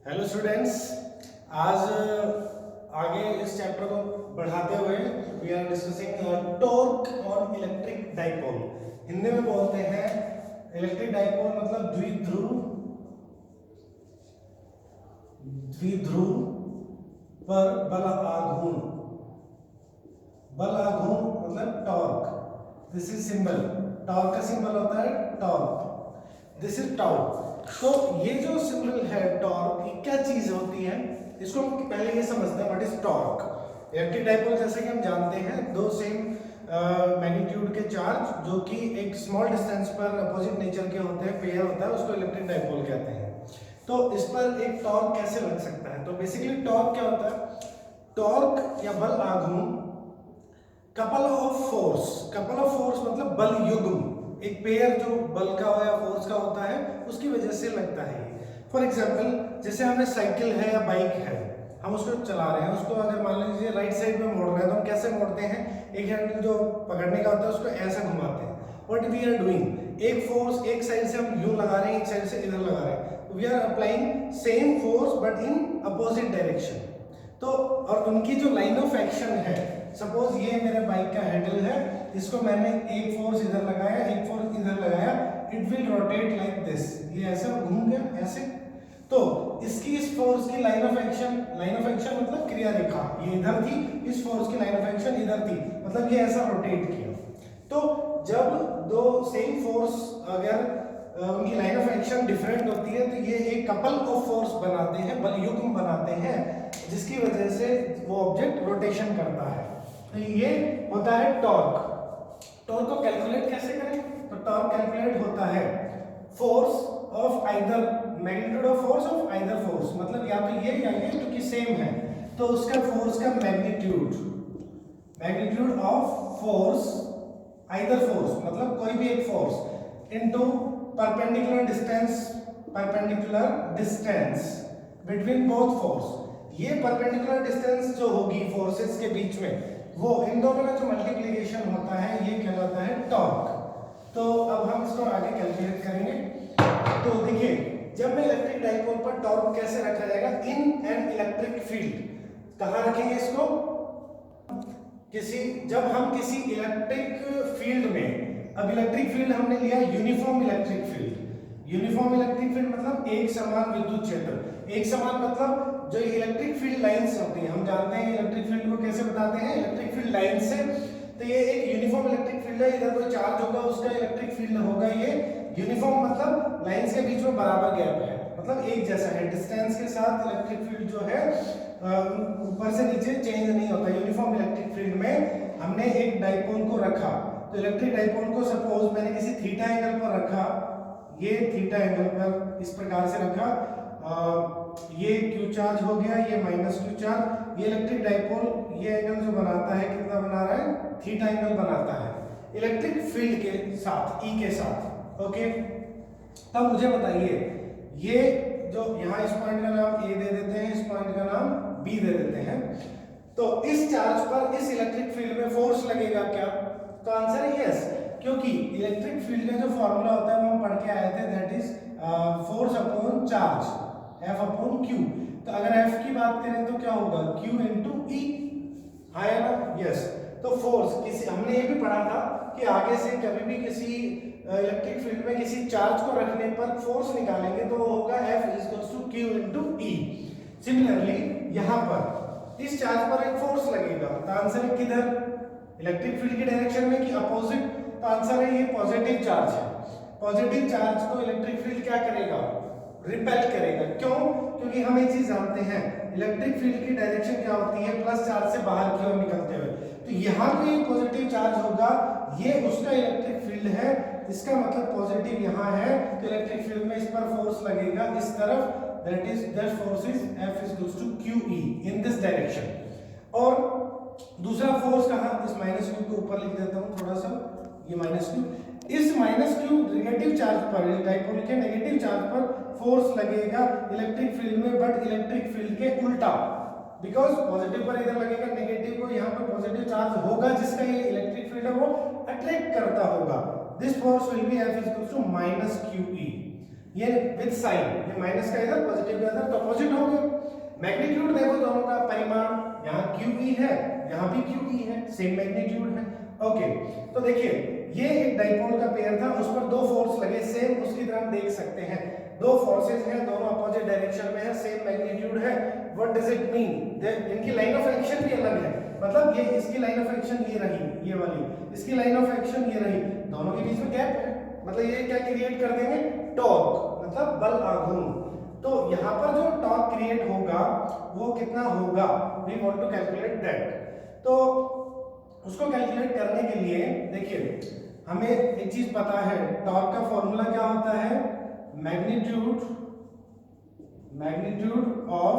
Hello students. आज आगे इस चैप्टर को बढ़ाते हुए we are discussing torque on electric dipole. Hindi में बोलते हैं इलेक्ट्रिक डाइपोल मतलब द्विध्रुव पर बल आघूर्ण। बल आघूर्ण मतलब torque. This is symbol, torque का सिंबल होता है टॉर्क। This is tau. तो ये जो सिंबल है टॉर्क, ये क्या चीज होती है, इसको हम पहले ये समझते हैं what is torque. Electric dipole जैसे कि हम जानते हैं दो सेम मैग्नीट्यूड के चार्ज जो कि एक स्मॉल डिस्टेंस पर अपोजिट नेचर के होते हैं, पेयर होता है, उसको इलेक्ट्रिक डाइपोल कहते हैं। तो इस पर एक टॉर्क कैसे लग सकता है? तो बेसिकली टॉर्क क्या होता है? टॉर्क या बल आघूर्ण कपल ऑफ फोर्स मतलब बल युग्म, एक पेयर जो बल का हो या फोर्स का होता है उसकी वजह से लगता है। फॉर एग्जांपल जैसे हमें साइकिल है या बाइक है, हम उसको चला रहे हैं, उसको अगर मान लीजिए राइट साइड में मोड़ रहे हैं तो हम कैसे मोड़ते हैं? एक हैंडल जो पकड़ने का होता है उसको ऐसा घुमाते हैं। व्हाट वी आर डूइंग, एक फोर्स एक साइड से हम यूं लगा रहे हैं, एक साइड से इधर लगा रहे हैं। We are applying same force but in opposite direction. तो और उनकी जो लाइन ऑफ एक्शन है, सपोज ये मेरे बाइक का हैंडल है, इसको मैंने एक फोर्स इधर लगाया, एक फोर्स इधर लगाया, it will rotate like this. ये ऐसे घूम गया ऐसे। तो इसकी इस फोर्स की लाइन ऑफ एक्शन मतलब क्रिया रेखा ये इधर थी, इस फोर्स की लाइन ऑफ एक्शन इधर थी, मतलब ये ऐसा रोटेट किया। तो जब दो सेम फोर्स अगर उनकी लाइन ऑफ एक्शन डिफरेंट होती है तो ये एक कपल ऑफ फोर्स बनाते हैं, बल युग्म बनाते हैं, जिसकी वजह से वो ऑब्जेक्ट रोटेशन करता है। तो ये होता है टॉर्क। टॉर्क को कैलकुलेट कैसे करें? तो टॉर्क कैलकुलेट होता है force of either, magnitude of force of either force, मतलब या तो ये या ये जो कि सेम है, तो उसका फोर्स का magnitude of force either force मतलब कोई भी एक force into perpendicular distance between both force. ये परपेंडिकुलर डिस्टेंस जो होगी फोर्सेस के बीच में, वो इन दोनों का जो मल्टीप्लिकेशन होता है ये कहलाता है टॉर्क। तो अब हम इसको आगे कैलकुलेट करेंगे। तो देखिए, जब मैं इलेक्ट्रिक डाइपोल पर टॉर्क कैसे रखा जाएगा इन एन इलेक्ट्रिक फील्ड, कहां रखेंगे इसको? जब हम किसी इलेक्ट्रिक फील्ड में, अब इलेक्ट्रिक फील्ड हमने लिया uniform electric field. Uniform electric field मतलब एक समान विद्युत क्षेत्र। एक समान मतलब जो इलेक्ट्रिक फील्ड लाइंस होती हैं, हम जानते हैं इलेक्ट्रिक फील्ड को कैसे बताते हैं? इलेक्ट्रिक फील्ड लाइन से। तो ये एक यूनिफॉर्म इलेक्ट्रिक फील्ड है, इधर कोई चार्ज होगा उसका इलेक्ट्रिक फील्ड होगा ये यूनिफॉर्म, मतलब लाइंस के बीच में बराबर गैप है, मतलब एक जैसा है। डिस्टेंस के साथ इलेक्ट्रिक फील्ड जो है ऊपर से नीचे चेंज नहीं होता। यूनिफॉर्म इलेक्ट्रिक फील्ड में हमने एक डाइपोल को रखा, तो इलेक्ट्रिक डाइपोल को सपोज मैंने किसी थीटा एंगल पर रखा, ये थीटा एंगल पर इस प्रकार से रखा, ये क्यू चार्ज हो गया, ये माइनस क्यू चार्ज। ये इलेक्ट्रिक डाइपोल ये एंगल जो बनाता है कितना बना रहा है? थीटा एंगल बनाता है इलेक्ट्रिक फील्ड के साथ, ई के साथ। ओके, तब मुझे बताइए, ये जो यहाँ इस पॉइंट का नाम ए दे देते हैं, इस पॉइंट का नाम बी दे देते हैं, तो इस चार्ज पर इस इलेक्ट्रिक फील्ड में फोर्स लगेगा क्या? तो आंसर है यस, क्योंकि इलेक्ट्रिक फील्ड का जो फॉर्मूला होता है वो हम पढ़ के आए थे, that is force upon charge, F upon Q। तो अगर F की बात करें तो क्या होगा? Q इंटू E, है ना? यस। तो फोर्स किसी, हमने ये भी पढ़ा था कि आगे से कभी भी किसी इलेक्ट्रिक फील्ड में किसी चार्ज को रखने पर फोर्स निकालेंगे तो वो होगा F equals to Q into E। Similarly यहाँ पर इस चार्ज पर एक फोर्स लगेगा, तो आंसर है किधर? इलेक्ट्रिक फील्ड की डायरेक्शन में कि अपोजिट? तो आंसर है ये पॉजिटिव चार्ज है। पॉजिटिव चार्ज को इलेक्ट्रिक फील्ड क्या करेगा? रिपेल करेगा। क्यों? क्योंकि हम एक चीज जानते हैं, इलेक्ट्रिक फील्ड की डायरेक्शन क्या होती है? प्लस चार्ज से बाहर की ओर निकलते हुए। तो यहाँ पे ये पॉजिटिव चार्ज होगा, ये उसका इलेक्ट्रिक फील्ड है, इसका मतलब पॉजिटिव यहाँ है, तो इलेक्ट्रिक फील्ड में इस पर फोर्स लगेगा इस तरफ, that is that force is F equals to QE in this direction. और दूसरा फोर्स कहाँ? इस माइनस क्यू को ऊपर लिख देता हूँ थोड़ा सा, ये माइनस क्यू, इस माइनस क्यू नेगेटिव चार्ज पर, इस डाइपोल के नेगेटिव चार्ज पर फोर्स लगेगा इलेक्ट्रिक फील्ड में, बट इलेक्ट्रिक फील्ड के उल्टा, बिकॉज पॉजिटिव पर इधर लगेगा, नेगेटिव को यहाँ पर पॉजिटिव चार्ज होगा जिसका ये इलेक्ट्रिक फील्ड है वो अट्रैक्ट करता होगा। This force will be F equals to minus QE। ये विद साइन, ये माइनस का इधर पॉजिटिव का इधर, तो अपोजिट हो गए। मैग्नीट्यूड देखो दोनों का, परिमाण यहाँ QE है, यहाँ भी QE है, सेम मैग्नीट्यूड है। ओके, तो देखिए ये एक डाइपोल का पेयर था, उस पर दो फोर्स लगे सेम, उसकी तरह हम देख सकते हैं दो फोर्सेस हैं, दोनों अपोजिट डायरेक्शन में है, सेम मैग्नीट्यूड है। What does it mean? इनकी लाइन ऑफ एक्शन भी अलग है, मतलब ये इसकी लाइन ऑफ एक्शन ये रही, ये वाली, इसकी लाइन ऑफ एक्शन ये रही, दोनों के बीच में गैप है, मतलब ये क्या क्रिएट कर देंगे? टॉर्क, मतलब बल आघूर्ण। तो यहाँ पर जो टॉर्क क्रिएट होगा वो कितना होगा? We want to calculate that. तो उसको कैलकुलेट करने के लिए देखिए हमें एक चीज पता है, टॉर्क का फॉर्मूला क्या होता है? Magnitude of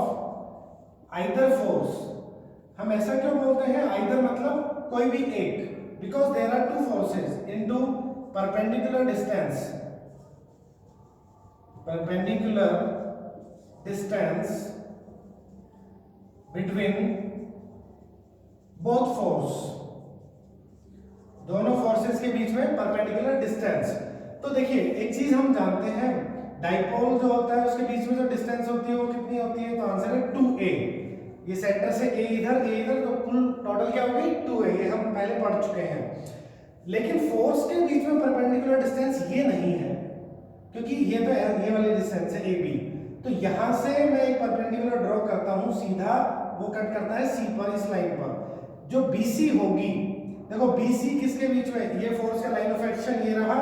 either force. हम ऐसा क्यों बोलते हैं आइदर, मतलब कोई भी एक, because there are two forces into perpendicular distance between both force, दोनों फोर्सेस के बीच में परपेंडिकुलर डिस्टेंस। तो देखिए एक चीज हम जानते हैं, डाइपोल जो होता है उसके बीच में जो डिस्टेंस होती है वो कितनी होती है? तो आंसर है 2a। ये सेंटर से a इधर, तो कुल टोटल क्या होगी? 2a। ये हम पहले पढ़ चुके हैं। लेकिन फोर्स के बीच में परपेंडिकुलर डिस्टेंस ये नहीं है, क्योंकि ये तो ये वाली डिस्टेंस है AB। तो यहां से मैं एक परपेंडिकुलर ड्रॉ करता हूं, सीधा वो कट करता है C पर, इस लाइन पर। जो BC होगी, देखो BC किसके बीच में? ये फोर्स का लाइन ऑफ एक्शन ये रहा,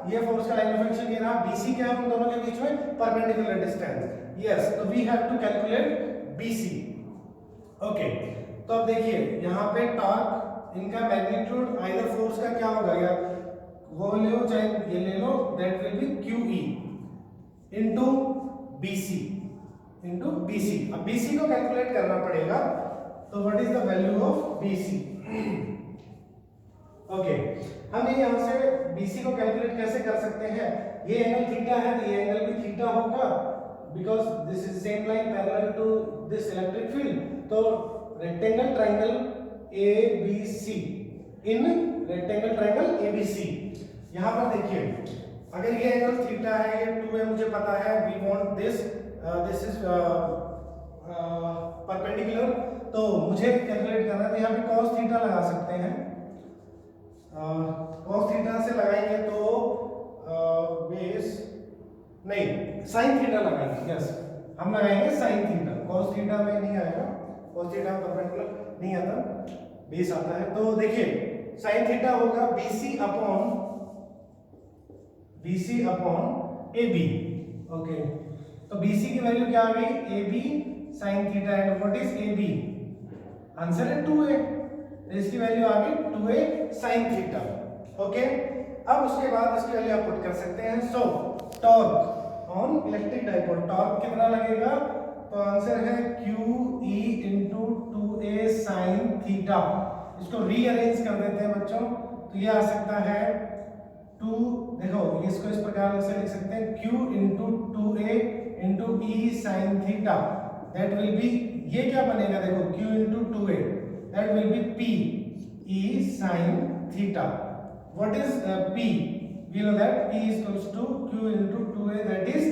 ये फोर्स का लाइन ऑफ एक्शन ये रहा, BC क्या है उन दोनों के बीच में? Perpendicular distance. यस, तो we have to calculate BC। Okay, तो अब देखिए यहाँ पे टॉर्क, इनका मैग्नीट्यूड आइदर फोर्स का क्या होगा, या वो ले लो चाहे ये ले लो, that will be QE into BC। अब BC को कैलकुलेट करना पड़ेगा, तो what is the value of BC? Okay, हम यहाँ से BC को कैलकुलेट कैसे कर सकते हैं? ये एंगल थीटा है, तो ये एंगल भी थीटा होगा, because this is same line parallel to this electric field. तो rectangle triangle ABC, in rectangle triangle ABC। यहाँ पर देखिए अगर ये एंगल थीटा है, ये 2 है, मुझे पता है, we want this is perpendicular, तो मुझे कैलकुलेट करना है, तो यहाँ पे cos थीटा लगा सकते हैं। cos थीटा से लगाएंगे तो बेस नहीं, sin थीटा लगाएंगे। यस, हम लगाएंगे sin थीटा, cos थीटा में नहीं आएगा, cos थीटा में परपेंडिकुलर नहीं आता, बेस आता है। तो देखिए sin थीटा होगा BC अपॉन AB। ओके, तो BC की वैल्यू क्या आ गई? AB sin theta, and what is AB? Answer है 2a, तो इसकी वैल्यू आ गई 2a sin थीटा। ओके, अब उसके बाद इसकी वैल्यू आप पुट कर सकते हैं। सो torque on electric dipole, torque कितना लगेगा? तो आंसर है QE into 2a sin theta. इसको रीअरेंज कर देते हैं बच्चों, तो ये आ सकता है 2, देखो इसको इस प्रकार से लिख सकते हैं, Q into 2a into E sin theta, that will be, ये क्या बनेगा? देखो Q into 2a, that will be P E sin theta. What is P? We know that P is equals to Q into 2a, that is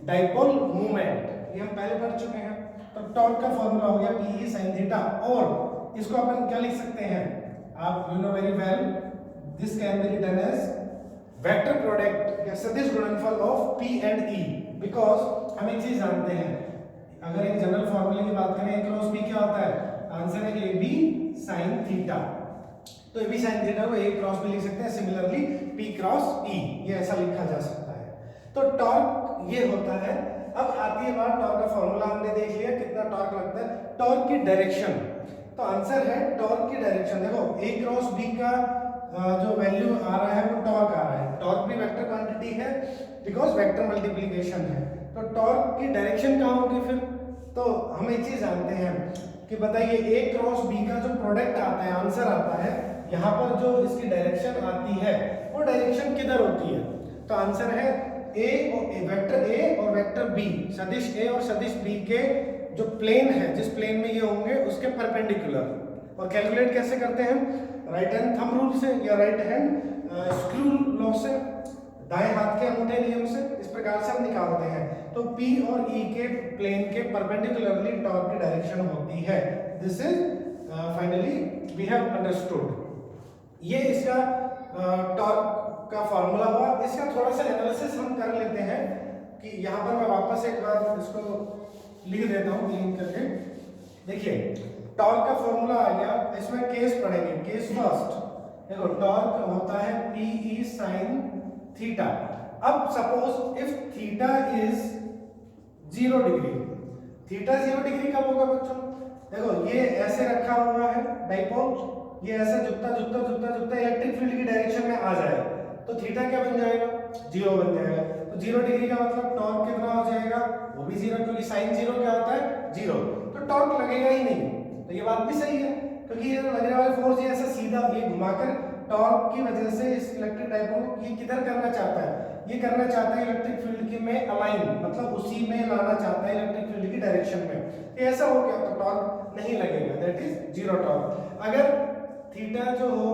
dipole moment, ये हम पहले पढ़ चुके हैं। तो टॉर्क का फॉर्मूला हो गया P E sin थीटा, और इसको अपन क्या लिख सकते हैं? आप you know very well, this can be written as vector product या सदिश गुणनफल of P and E, because हम एक चीज जानते हैं, अगर एक जनरल फॉर्मूले की बात करें, A क्रॉस B क्या होता है? आंसर है AB sin थीटा। तो AB sin थीटा को A क्रॉस B लिख सकते हैं, सिमिलरली P क्रॉस E, ये ऐसा लिखा जा सकता है। तो टॉर्क ये होता है। अब आती है बात, टॉर्क का फॉर्मूला हमने देख लिया, कितना टॉर्क लगता है। टॉर्क की डायरेक्शन, तो आंसर है टॉर्क की डायरेक्शन, देखो A क्रॉस B का जो वैल्यू आ रहा है वो टॉर्क आ रहा है, टॉर्क भी वेक्टर क्वांटिटी है बिकॉज वेक्टर मल्टीप्लिकेशन है। तो टॉर्क की डायरेक्शन कहाँ होगी फिर? तो हम एक चीज जानते हैं कि बताइए A क्रॉस B का जो प्रोडक्ट आता है, आंसर आता है, यहाँ पर जो इसकी डायरेक्शन आती है वो डायरेक्शन किधर होती है? तो आंसर है वेक्टर A और वेक्टर B, सदिश A और सदिश B के जो प्लेन है, जिस प्लेन में ये होंगे उसके परपेंडिकुलर। और कैलकुलेट कैसे करते हैं? राइट हैंड थंब रूल से या राइट हैंड स्क्रू लॉ से। दाएं हाथ के अंगूठे नियम से इस प्रकार से हम निकालते हैं। तो P और E के प्लेन के परपेंडिकुलरली टॉर्क की डायरेक्शन होती है। This is finally we have understood. ये इसका टॉर्क का फॉर्मूला हुआ। इसका थोड़ा सा एनालिसिस हम कर लेते हैं कि यहाँ पर मैं वापस एक बार इसको लिख देता हूँ क्लीन करके। देखिए टॉर्क का फॉर्मूला आ गया, इसमें केस पढ़ेंगे। केस फर्स्ट देखो, टॉर्क होता है PE sin थीटा। अब suppose if theta is 0 degree, theta 0 degree कब होगा बच्चों? देखो ये ऐसे रखा हुआ है डाइपोल, ये ऐसे झुकता इलेक्ट्रिक फील्ड की डायरेक्शन में आ जाए तो थीटा क्या बन जाएगा? 0 बन जाएगा। तो 0 डिग्री का मतलब टॉर्क कितना हो जाएगा? वो भी 0, क्योंकि साइन 0 क्या होता है? 0। तो टॉर्क लगेगा ही नहीं। तो ये बात भी सही है, क्योंकि ये लगने वाला फोर्स ये ऐसा सीधा ये घुमाकर टॉर्क की वजह से इस इलेक्ट्रिक डाइपोल को ये किधर करना चाहता है? ये करना चाहता है इलेक्ट्रिक फील्ड की में अलाइन, मतलब उसी में लाना चाहता है इलेक्ट्रिक फील्ड की डायरेक्शन में। ये ऐसा हो गया तो टॉर्क नहीं लगेगा, दैट इज 0 टॉर्क। अगर थीटा जो हो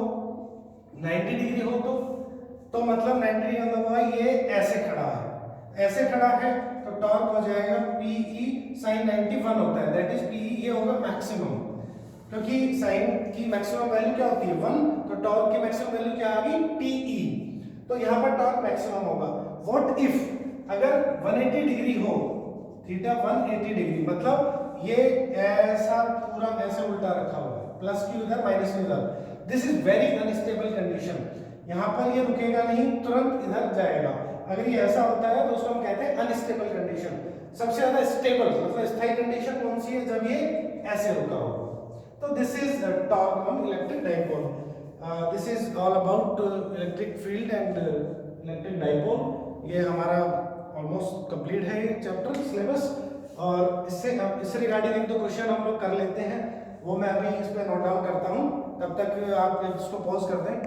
90 डिग्री हो तो मतलब 90 डिग्री मतलब हुआ ये ऐसे खड़ा है, ऐसे खड़ा है तो टॉर्क हो जाएगा PE sin 91 होता है, दैट इज PE ये होगा मैक्सिमम, क्योंकि साइन की मैक्सिमम वैल्यू क्या होती है? 1, तो टॉर्क की मैक्सिमम वैल्यू क्या आ गई? TE। तो यहाँ पर टॉर्क मैक्सिमम होगा। व्हाट इफ अगर 180 डिग्री हो, थीटा 180 डिग्री मतलब ये ऐसा पूरा ऐसे उल्टा रखा हुआ है, प्लस क्यू इधर माइनस क्यू इधर, this is very unstable condition. यहाँ पर ये रुकेगा नहीं, तुरंत इधर जाएगा। अगर ये ऐसा होता है तो उसको हम कहते हैं अनस्टेबल कंडीशन। सबसे ज्यादा स्टेबल मतलब स्थायी कंडीशन कौन सी है? जब ये ऐसे रुका हो। तो this is torque on electric dipole. This is all about electric field and electric dipole. ये हमारा ऑलमोस्ट कंप्लीट है ये चैप्टर सिलेबस, और इससे रिगार्डिंग एक दो क्वेश्चन हम लोग कर लेते हैं, वो मैं अभी इस पे नोट डाउन करता हूँ, तब तक आप इसको पॉज कर दें।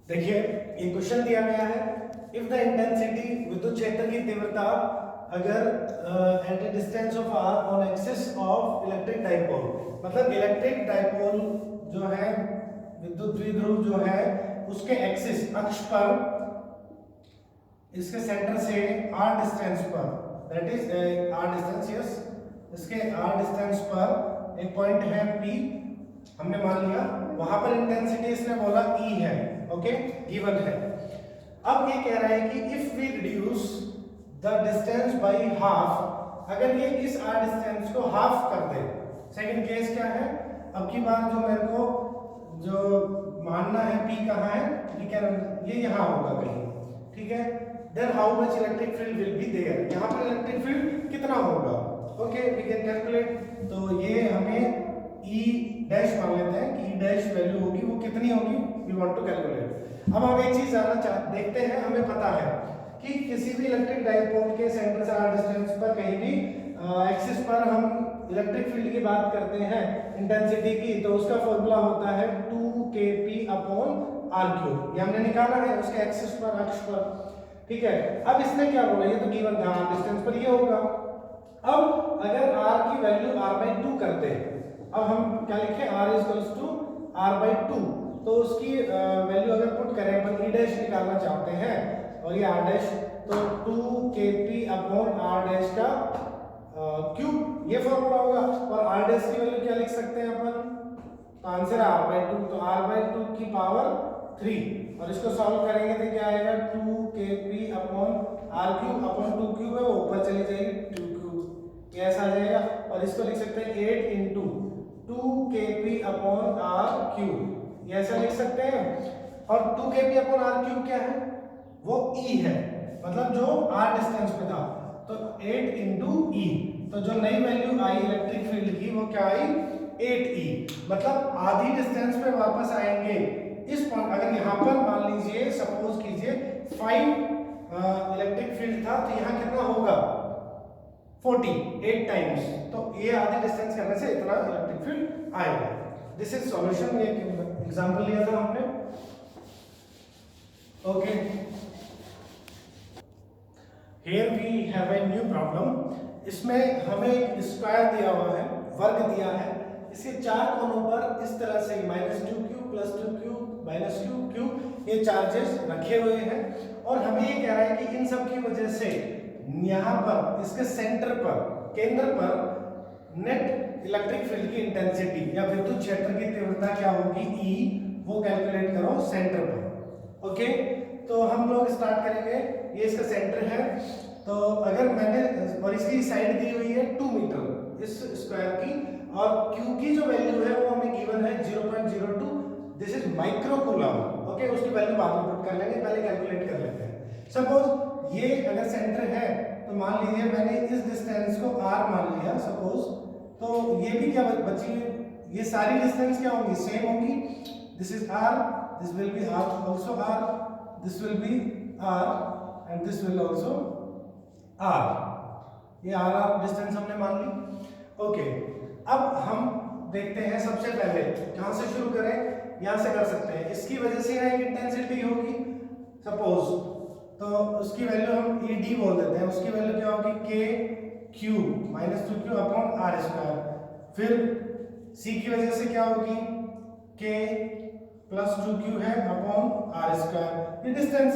देखिए ये क्वेश्चन दिया गया है, इफ द इंटेंसिटी विद्युत क्षेत्र की तीव्रता अगर at a distance of r on axis of electric dipole, मतलब इलेक्ट्रिक डाइपोल जो है विद्युत द्विध्रुव जो है उसके एक्सिस अक्ष पर, इसके सेंटर से r डिस्टेंस पर, that is r distance, yes, इसके r डिस्टेंस पर एक पॉइंट है P हमने मान लिया, वहां पर इंटेंसिटी इसने बोला E है, ओके, गिवन है। अब ये कह रहा है कि if we reduce the distance by half, अगर ये इस r डिस्टेंस को हाफ कर दे, सेकंड केस क्या है? अब की बार जो मेरे को जो मानना है P कहाँ है, ठीक है, ये यहाँ होगा कहीं, ठीक है। Then how much electric field will be there, यहाँ पर इलेक्ट्रिक फील्ड कितना होगा? Okay, we can calculate. तो ये हमें E डैश मान लेते हैं कि E डैश वैल्यू होगी, वो कितनी होगी? We want to calculate. अब हम एक चीज देखते हैं, हमें पता है कि किसी भी इलेक्ट्रिक डाइपोल के सेंटर से r डिस्टेंस पर कहीं भी एक्सिस पर हम इलेक्ट्रिक फील्ड की बात करते हैं इंटेंसिटी की, तो उसका फॉर्मूला होता है 2kp/r³। ये हमने निकाला है उसके एक्सिस पर, अक्ष पर, ठीक है। अब इसने क्या बोला? ये तो गिवन था, डिस्टेंस पर ये होगा। अब अगर r की वैल्यू r/2 करते हैं, अब हम क्या लिखें? r = r/2, तो उसकी वैल्यू अगर पुट करें, अपन E डैश निकालना चाहते हैं और ये r डैश, तो 2kp/r डैश का क्यूब, ये फॉर्मूला होगा। और r डैश की वैल्यू क्या लिख सकते हैं अपन? तो आंसर है r/2, तो r/2 की पावर 3, और इसको सॉल्व करेंगे तो क्या आएगा? 2kp/r³/2³ है, वो ऊपर चली जाएगी 2³, ये ऐसा आ जाएगा। और इसको लिख सकते हैं 8 × 2kp/r³, ये ऐसा लिख सकते हैं। और 2kp/r³ क्या है? वो E है, मतलब जो r डिस्टेंस पे था, तो 8 × E, तो जो नई वैल्यू आई इलेक्ट्रिक फील्ड की वो क्या आई? 8E, मतलब आधी डिस्टेंस पे वापस आएंगे इस पॉइंट। अगर यहाँ पर मान लीजिए सपोज कीजिए 5 इलेक्ट्रिक फील्ड था, तो यहाँ कितना होगा? 48 टाइम्स, तो ये आधी डिस्टेंस करने से इतना इलेक्ट्रिक फील्ड आएगा। दिस इज सॉल्यूशन, ये एग्जांपल लिया था हमने, okay. Here we have a new problem. इसमें हमें एक स्क्वायर दिया हुआ है, वर्ग दिया है, इसके चार कोनों पर इस तरह से -2q plus 2q minus q ये चार्जेस रखे हुए हैं और हमें ये कह रहा है कि इन सब की वजह से यहाँ पर इसके सेंटर पर केंद्र पर नेट इलेक्ट्रिक फील्ड की इंटेंसिटी या विद्युत क्षेत्र की तीव्रता क्या होगी E, वो कैलकुलेट करो सेंटर पर। ओके, तो हम लोग स्टार्ट करेंगे। ये इसका सेंटर है, तो अगर मैंने और इसकी साइड दी हुई है 2 मीटर इस स्क्वायर की और Q की जो वैल्यू है वो हमें गिवन है 0.02, this is micro coulomb. Okay, उसकी वैल्यू बाद में पुट कर लेंगे, पहले कैलकुलेट कर लेते हैं। सपोज ये अगर सेंटर है तो मान लीजिए मैंने इस डिस्टेंस को r मान लिया सपोज, तो ये भी क्या बची, ये सारी डिस्टेंस क्या होंगी, सेम होंगी। This is r, this will be r also r, this will be r and this will also r। ये r डिस्टेंस हमने मान ली। ओके, अब हम देखते हैं सबसे पहले कहां से शुरू करें, यहां से कर सकते हैं। इसकी वजह से यहाँ एक इंटेंसिटी होगी सपोज, तो उसकी वैल्यू हम ED बोल देते हैं। उसकी वैल्यू क्या होगी KQ minus 2Q upon R square. फिर C की वजह से क्या होगी K प्लस 2Q है अपॉन R स्क्वायर। ये डिस्टेंस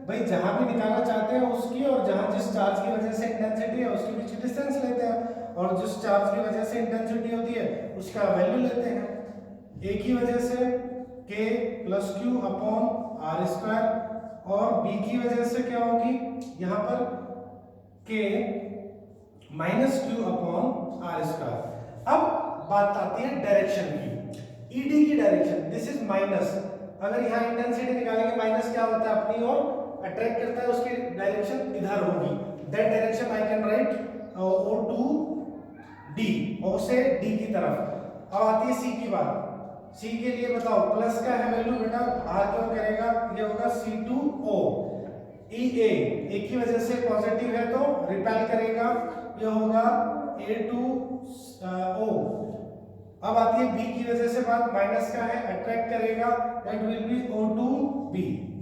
भाई जहां भी निकालना चाहते हैं उसकी और जहां जिस चार्ज की वजह से इंटेंसिटी है उसके बीच की डिस्टेंस लेते हैं और जिस चार्ज की वजह से इंटेंसिटी होती है उसका वैल्यू लेते हैं। A की वजह से K plus Q upon R square और B की वजह से क्या होगी यहाँ पर K minus Q upon R square. अब बात आती है डायरेक्शन की, ED की डायरेक्शन, दिस इज माइनस। अगर यहाँ इंटेंसिटी निकालेंगे माइनस क्या होता है अपनी ओर अट्रैक्ट करता है, उसकी डायरेक्शन इधर होगी। That direction I can write O to D, O से D की तरफ। अब आती है C की बात। C के लिए बताओ प्लस का है वैल्यू बेटा, R क्यों करेगा, ये होगा C2O। EA A की वजह से पॉजिटिव है तो रिपेल करेगा, ये होगा A2O। अब आती है B की वजह से बात, माइनस का है अट्रैक्ट करेगा, दैट विल बी O2B।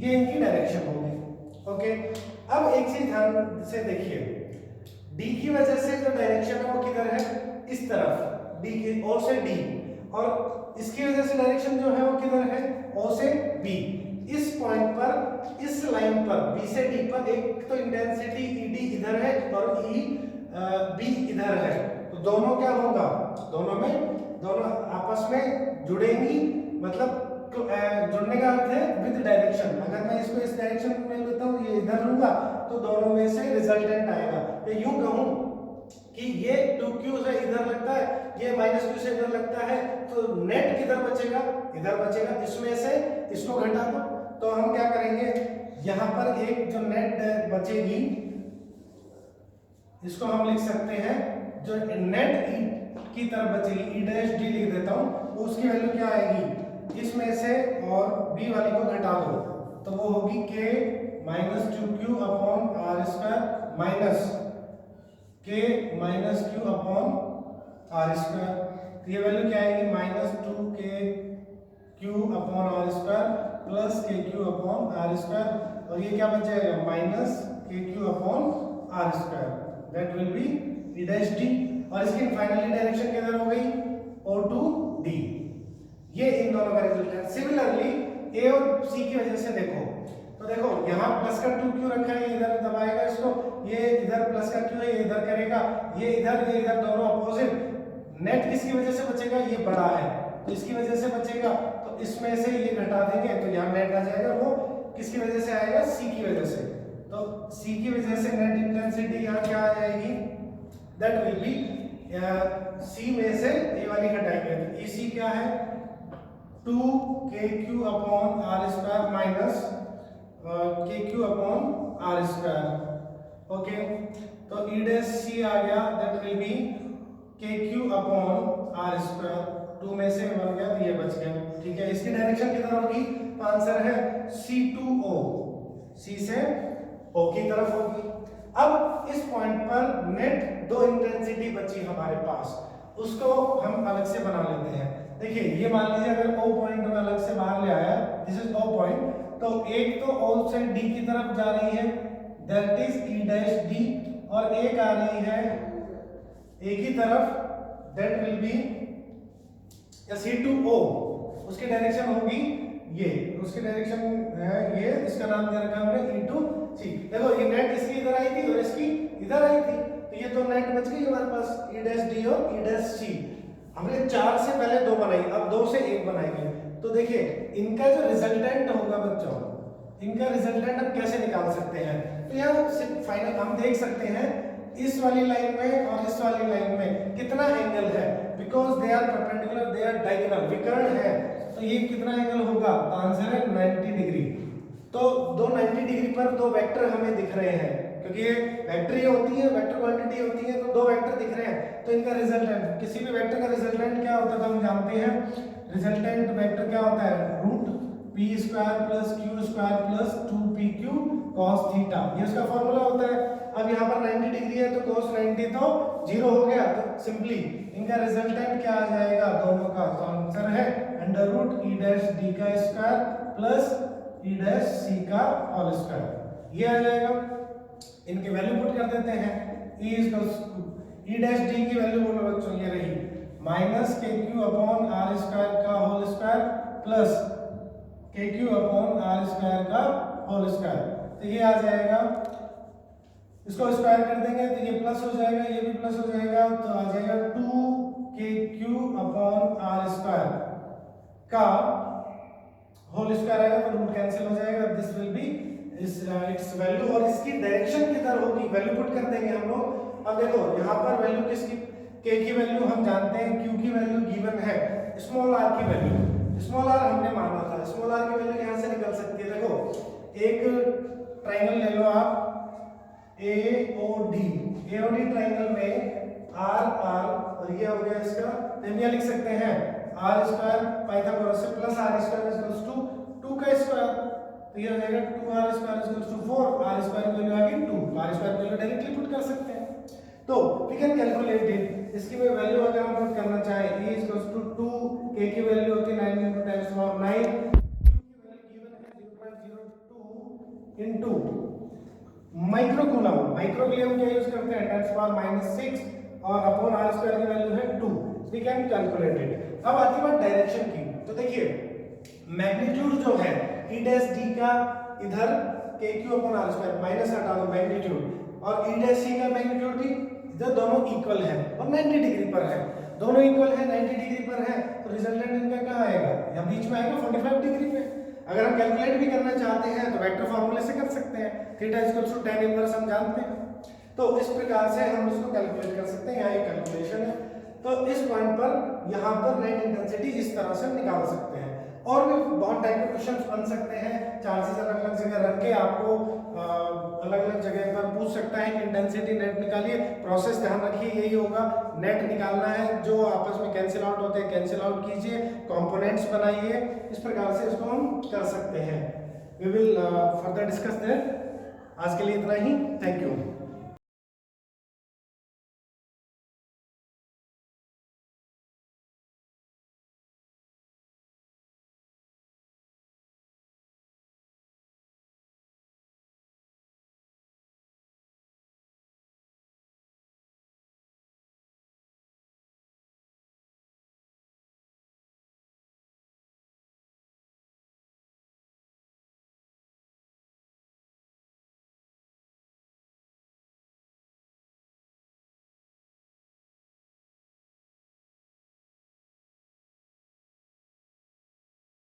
ये इनकी डायरेक्शन होगी। ओके, अब एक चीज ध्यान से देखिए, D की वजह से जो डायरेक्शन है वो किधर है, इस तरफ D की O से D, और इसकी वजह से डायरेक्शन जो है वो किधर है, O से B। इस पॉइंट पर, इस लाइन पर B से D पर एक तो इंटेंसिटी ED इधर है और B इधर है, तो दोनों क्या होगा, दोनों आपस में जुड़ेंगी। मतलब जुड़ने का अर्थ है विद डायरेक्शन। अगर मैं इसको इस डायरेक्शन में लेता हूँ, ये इधर लूंगा, तो दोनों में से रिजल्टेंट आएगा। तो यूं कहूं कि ये 2Q से इधर लगता है, ये माइनस Q से इधर लगता है, तो नेट किधर बचेगा, इधर बचेगा। इसमें से इसको घटा दो, तो हम क्या करेंगे, यहाँ पर एक जो नेट बचेगी इसको हम लिख सकते हैं, जो नेट की तरफ बचेगी E' लिख देता हूँ, उसकी वैल्यू क्या आएगी, इसमें से और B वाली को घटा दो, तो वो होगी K minus 2Q upon R square minus K minus Q upon R square. तो ये वैल्यू क्या आएगी, minus 2KQ upon R square plus KQ upon R square, और ये क्या बच जाएगा, minus KQ upon R square, that will B E'। और इसकी फाइनली डायरेक्शन किधर हो गई, O2D। ये इन दोनों का रिजल्ट है। सिमिलरली A और C की वजह से देखो, तो देखो यहाँ प्लस का 2Q रखा है, ये इधर दबाएगा इसको, ये इधर प्लस का Q है, ये इधर करेगा, ये इधर दोनों अपोजिट। नेट किसकी वजह से बचेगा, ये बड़ा है तो इसकी वजह से बचेगा, तो इसमें से ये घटा देंगे तो यहाँ नेट आ जाएगा, वो किसकी वजह से आएगा, C की वजह से। तो C की वजह से नेट इंटेंसिटी यहाँ क्या आ जाएगी, दैट विल बी C में से ये वाली घटाएंगे, तो EC क्या है, 2KQ upon R square minus KQ upon R square. Okay, तो E' आ गया, that will B KQ upon R square. 2 में से 1 गया तो ये बच गया। ठीक है, इसकी डायरेक्शन किधर होगी, तो आंसर है C2O, C से O की तरफ होगी। अब इस पॉइंट पर नेट दो इंटेंसिटी बची हमारे पास, उसको हम अलग से बना लेते हैं। देखिए, ये मान लीजिए अगर O पॉइंट में अलग से बाहर ले आया, दिस इज O पॉइंट, तो एक तो O से D की तरफ जा रही है, दैट इज E'D, और एक आ रही है A की तरफ, दैट विल बी C2O। उसकी डायरेक्शन होगी ये, उसकी डायरेक्शन है ये, इसका नाम दे रखा हमने E to C। देखो ये नेट इसकी इधर आई थी और इसकी इधर आई थी, तो ये 2 नेट बच गई हमारे पास, E डैश D और E डैश C। हमने 4 से पहले 2 बनाई, अब 2 से 1 बनाएंगे। तो देखिए इनका जो रिजल्टेंट होगा बच्चों, इनका रिजल्टेंट हम कैसे निकाल सकते हैं? तो यहाँ सिर्फ फाइनल हम देख सकते हैं इस वाली लाइन में और इस वाली लाइन में कितना एंगल है, because they are perpendicular, they are diagonal, विकर्ण है, तो ये कितना एंगल होगा? आंसर है 90 डिग्री। तो दो 90 डिग्री पर दो वेक्टर हमें दिख रहे हैं, क्योंकि ये वेक्टर ही होती है, वेक्टर क्वांटिटी होती है, तो दो वेक्टर दिख रहे हैं, तो इनका रिजल्टेंट, किसी भी वेक्टर का रिजल्टेंट क्या होता है तो हम जानते हैं, रिजल्टेंट वेक्टर क्या होता है? Root p square plus q square plus 2pq cos theta, ये उसका फॉर्मूला होता है। अब यहाँ पर 90 डिग्री है तो cos 90 तो 0 हो गया, तो सिंपली इनका रिजल्टेंट क्या आ जाएगा दोनों का? तो आंसर है under root e dash d का square plus e dash c का होल स्क्वायर, ये आ जाएगा। इनकी वैल्यू पुट कर देते हैं, e डैश d की वैल्यू बोलो बच्चों, ये रही minus kq upon r square का whole square plus kq upon r square का होल स्क्वायर, तो ये आ जाएगा, इसको स्क्वायर कर देंगे तो ये प्लस हो जाएगा, ये भी प्लस हो जाएगा, तो आ जाएगा 2kq अपॉन r स्क्वायर का होल स्क्वायर आएगा, तो रूट कैंसिल हो जाएगा, this will be it's value, और इसकी डायरेक्शन किधर होगी वैल्यू पुट कर देंगे हम लोग। अब देखो यहाँ पर वैल्यू किसकी, k की वैल्यू हम जानते हैं, q की वैल्यू गिवन है, स्मॉल r की वैल्यू, स्मॉल r हमने माना था, स्मॉल r की वैल्यू यहाँ से निकल सकती है। देखो एक ट्राइंगल ले लो आप AOD, AOD ट्राइंगल में R और ये हो गया इसका, तो हम लिख सकते हैं r स्क्वायर पाइथागोरस से plus r square equals to 2 का स्क्वायर, तो ये हो जाएगा 2r square equals to 4, r square की वैल्यू आ गई 2, r स्क्वायर की वैल्यू डायरेक्टली पुट कर सकते हैं। तो वी कैन कैलकुलेट इट, इसकी वैल्यू अगर हम पुट करना चाहे e इक्वल्स टू 2, k की वैल्यू होती है 9 × 10⁹, q की वैल्यू गिवन है 0.02 into micro coulomb, micro coulomb क्या यूज करते हैं 10⁻⁶, और अपॉन r स्क्वायर की वैल्यू है 2, वी कैन कैलकुलेट इट। अब आती बात डायरेक्शन की, तो देखिए मैग्नीट्यूड जो है e डैश d का इधर kq upon r square minus हटा दो मैग्नीट्यूड, और e डैश c का मैग्नीट्यूड भी इधर दोनों इक्वल है और 90 डिग्री पर है, दोनों इक्वल है 90 डिग्री पर है, तो रिजल्टेंट इनका कहाँ आएगा? यहाँ बीच में आएगा 45 डिग्री पे। अगर हम कैलकुलेट भी करना चाहते हैं तो वेक्टर फॉर्मूले से कर सकते हैं, theta equals to tan inverse हम जानते हैं, तो इस प्रकार से हम इसको कैलकुलेट कर सकते हैं। यहाँ एक कैलकुलेशन है, तो इस पॉइंट पर यहाँ पर नेट इंटेंसिटी इस तरह से निकाल सकते हैं। और भी बहुत टाइप के क्वेश्चंस बन सकते हैं, चार्जेस अलग अलग जगह रख के आपको अलग अलग जगह पर पूछ सकता है इंटेंसिटी नेट निकालिए, प्रोसेस ध्यान रखिए यही होगा, नेट निकालना है, जो आपस में कैंसिल आउट होते हैं कैंसिल आउट कीजिए, कंपोनेंट्स बनाइए, इस प्रकार से इसको हम कर सकते हैं। We will further discuss that. आज के लिए इतना ही, थैंक यू।